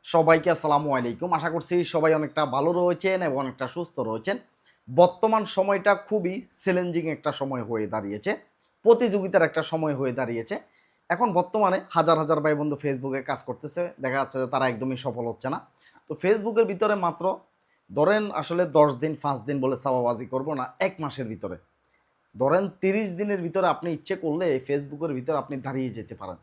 সবাইকে আসসালামু আলাইকুম। আশা করছি সবাই অনেকটা ভালো রয়েছেন এবং অনেকটা সুস্থ রয়েছেন। বর্তমান সময়টা খুবই চ্যালেঞ্জিং একটা সময় হয়ে দাঁড়িয়েছে। প্রতিযোগিতার একটা সময় হয়ে দাঁড়িয়েছে। এখন বর্তমানে হাজার, হাজার ভাই বন্ধু ফেসবুকে কাজ করতেছে। দেখা যাচ্ছে যে তারা একদমই সফল হচ্ছে না। তো ফেসবুকের ভিতরে মাত্র ধরেন আসলে ১০ দিন ৫ দিন বলে চাপাবাজি করব না, ১ মাসের ভিতরে। ধরেন ৩০ দিনের ভিতরে আপনি ইচ্ছে করলে ফেসবুকের ভিতরে আপনি দাঁড়িয়ে যেতে পারেন।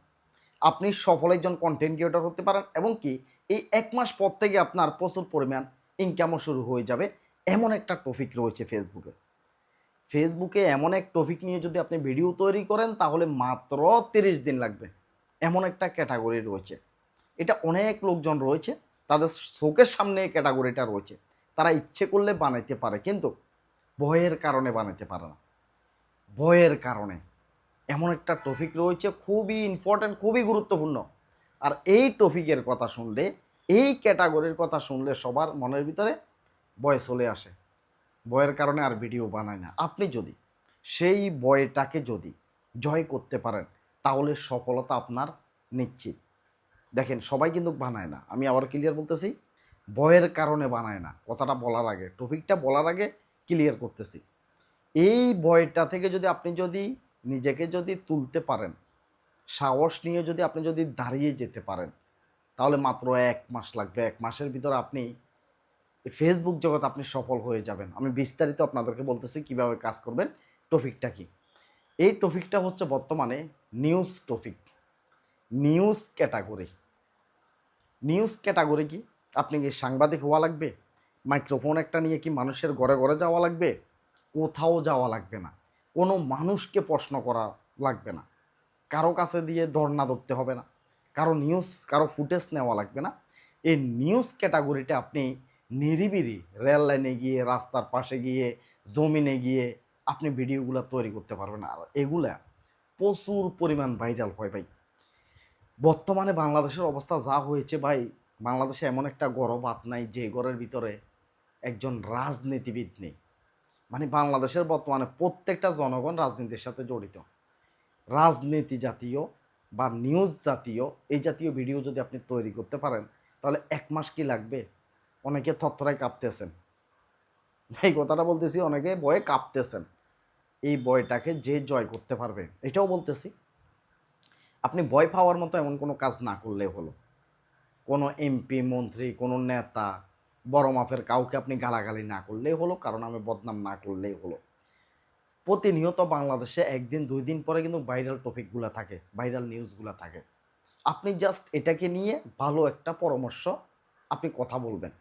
আপনি সফল একজন কন্টেন্ট ক্রিয়েটর হতে পারেন এবং কি এই ১ মাস পর থেকে আপনার প্রচুর পরিমাণ ইনকামও শুরু হয়ে যাবে। এমন একটা টপিক রয়েছে ফেসবুকে। ফেসবুকে এমন এক টপিক নিয়ে যদি আপনি ভিডিও তৈরি করেন তাহলে মাত্র ৩০ দিন লাগবে। এমন একটা ক্যাটাগরি রয়েছে। এটা অনেক লোকজন রয়েছে, তাদের চোখের সামনে এই ক্যাটাগরিটা রয়েছে। তারা ইচ্ছে করলে বানাইতে পারে কিন্তু ভয়ের কারণে বানাইতে পারে না। ভয়ের কারণে। এমন একটা টপিক রয়েছে খুবই ইম্পর্ট্যান্ট, খুবই গুরুত্বপূর্ণ। আর এই টপিকের কথা শুনলে, এই ক্যাটাগরির কথা শুনলে সবার মনের ভিতরে ভয় চলে আসে। ভয়ের কারণে আর ভিডিও বানায় না। আপনি যদি সেই ভয়টাকে যদি জয় করতে পারেন তাহলে সফলতা আপনার নিশ্চিত। দেখেন সবাই কিন্তু বানায় না। আমি আবার ক্লিয়ার বলতেছি, ভয়ের কারণে বানায় না। কথাটা বলার আগে, টপিকটা বলার আগে ক্লিয়ার করতেছি। এই ভয়টা থেকে যদি আপনি যদি নিজেকে যদি তুলতে পারেন, সাহস নিয়ে যদি আপনি যদি দাঁড়িয়ে যেতে পারেন, তাহলে মাত্র ১ মাস লাগবে। ১ মাসের ভিতরে আপনি এই ফেসবুক জগতে আপনি সফল হয়ে যাবেন। আমি বিস্তারিত আপনাদেরকে বলতেছি কীভাবে কাজ করবেন, টপিকটা কী? এই টপিকটা হচ্ছে বর্তমানে news topic, news category. News category কি? আপনি কি সাংবাদিক হওয়া লাগবে? মাইক্রোফোন একটা নিয়ে কি মানুষের ঘরে, ঘরে যাওয়া লাগবে? কোথাও যাওয়া লাগবে না। কোনো মানুষকে প্রশ্ন করা লাগবে না। কারো কাছে দিয়ে ধর্ণা ধরতে হবে না। কারো নিউজ, কারো ফুটেজ নেওয়া লাগবে না। এই নিউজ ক্যাটাগরিটা আপনি নিরিবিলি রেল লাইনে গিয়ে, রাস্তার পাশে গিয়ে, জমিনে গিয়ে আপনি ভিডিওগুলা তৈরি করতে পারবেন। আর এগুলা প্রচুর পরিমাণ ভাইরাল হয় ভাই। বর্তমানে বাংলাদেশের অবস্থা যা হয়েছে ভাই, বাংলাদেশে এমন একটা ঘরও বাদ নাই যে ঘরের ভিতরে একজন রাজনীতিবিদ নেই। মানে বাংলাদেশের বর্তমানে প্রত্যেকটা জনগণ রাজনীতির সাথে জড়িত। রাজনীতি জাতীয় বা নিউজ জাতীয় এই জাতীয় ভিডিও যদি আপনি তৈরি করতে পারেন তাহলে ১ মাস কি লাগবে? অনেকে থরথরায় কাঁপতেছেন। এই কথাটা বলতেছি, অনেকে ভয়ে কাঁপতেছেন। এই ভয়টাকে যে জয় করতে পারবে, এটাও বলতেছি আপনি ভয় পাওয়ার মতো এমন কোনো কাজ না করলে হলো। কোনো এমপি, মন্ত্রী, কোনো নেতা, বড় মাপের কাউকে আপনি গালাগালি না করলেই হলো, কারো নামে বদনাম না করলেই হলো। প্রতিনিয়ত বাংলাদেশে ১ দিন ২ দিন পরে কিন্তু ভাইরাল টপিকগুলো থাকে, ভাইরাল নিউজগুলো থাকে। আপনি জাস্ট এটাকে নিয়ে ভালো একটা পরামর্শ আপনি কথা বলবেন।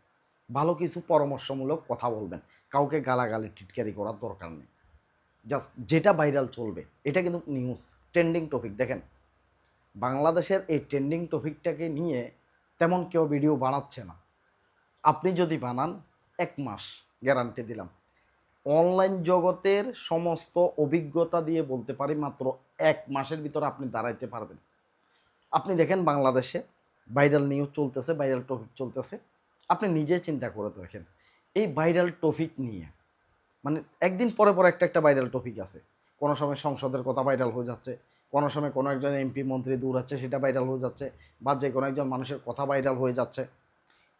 ভালো কিছু পরামর্শমূলক কথা বলবেন। কাউকে গালাগালি টিটকারি করার দরকার নেই। জাস্ট যেটা ভাইরাল চলবে, এটা কিন্তু নিউজ, ট্রেন্ডিং টপিক। দেখেন বাংলাদেশের এই ট্রেন্ডিং টপিকটাকে নিয়ে তেমন কেউ ভিডিও বানাচ্ছে না। আপনি যদি বানান ১ মাস গ্যারান্টি দিলাম। অনলাইন জগতের সমস্ত অভিজ্ঞতা দিয়ে বলতে পারি মাত্র ১ মাসের ভিতরে আপনি দাঁড়াইতে পারবেন। আপনি দেখেন বাংলাদেশে ভাইরাল নিউজ চলতেছে, ভাইরাল টপিক চলতেছে। আপনি নিজে চিন্তা করে দেখেন। এই ভাইরাল টপিক নিয়ে মানে একদিন পরে, পরে একটা ভাইরাল টপিক আছে। কোনো সময় সংসদের কথা ভাইরাল হয়ে যাচ্ছে। কোনো সময় কোনো একজন এমপি মন্ত্রী দৌড়াচ্ছে সেটা ভাইরাল হয়ে যাচ্ছে। বা যে কোনো একজন মানুষের কথা ভাইরাল হয়ে যাচ্ছে।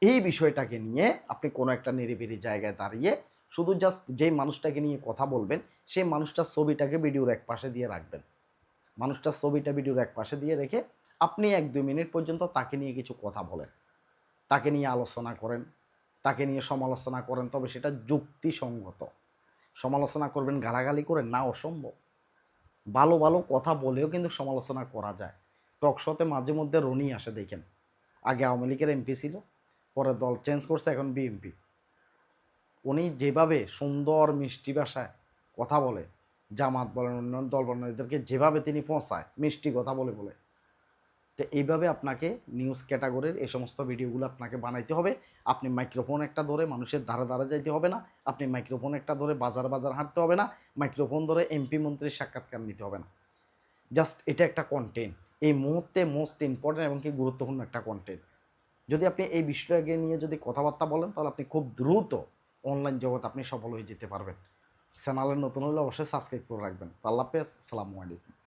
এই বিষয়টাকে নিয়ে আপনি কোনো একটা নিরিবিলি জায়গায় দাঁড়িয়ে শুধু জাস্ট যেই মানুষটাকে নিয়ে কথা বলবেন, সেই মানুষটার ছবিটাকে ভিডিওর একপাশে দিয়ে রাখবেন। মানুষটার ছবিটা ভিডিওর একপাশে দিয়ে রেখে আপনি ১-২ মিনিট পর্যন্ত তাকে নিয়ে কিছু কথা বলেন। তাকে নিয়ে আলোচনা করেন, তাকে নিয়ে সমালোচনা করেন, তবে সেটা যুক্তিসঙ্গত। সমালোচনা করবেন গালাগালি করে? না, অসম্ভব। ভালো, ভালো কথা বলেও কিন্তু সমালোচনা করা যায়। টক শোতে মাঝে মধ্যে রনি আসে দেখেন। আগে আওয়ামী লীগের এমপি ছিল, পরে দল চেঞ্জ করছে, এখন বিএনপি। উনি যেভাবে সুন্দর মিষ্টি ভাষায় কথা বলে, জামাত বলেন, অন্যান্য দল বলেন, এদেরকে যেভাবে তিনি পৌঁছায় মিষ্টি কথা বলে বলে, তো এইভাবে আপনাকে নিউজ ক্যাটাগরির এই সমস্ত ভিডিওগুলো আপনাকে বানাইতে হবে। আপনি মাইক্রোফোন একটা ধরে মানুষের ধারে ধারে যাইতে হবে না। আপনি মাইক্রোফোন একটা ধরে বাজার বাজার হাঁটতে হবে না। মাইক্রোফোন ধরে এমপি মন্ত্রীর সাক্ষাৎকার নিতে হবে না। জাস্ট এটা একটা কন্টেন্ট, এই মুহূর্তে মোস্ট ইম্পর্ট্যান্ট এবং কি গুরুত্বপূর্ণ একটা কন্টেন্ট। যদি আপনি এই বিষয়কে নিয়ে যদি কথাবার্তা বলেন তাহলে আপনি খুব দ্রুত অনলাইন জগৎ আপনি সফল হয়ে যেতে পারবেন। চ্যানেলে নতুন হলে অবশ্যই সাবস্ক্রাইব করে রাখবেন। তো আল্লাহ হাফেজ, আসসালামু আলাইকুম।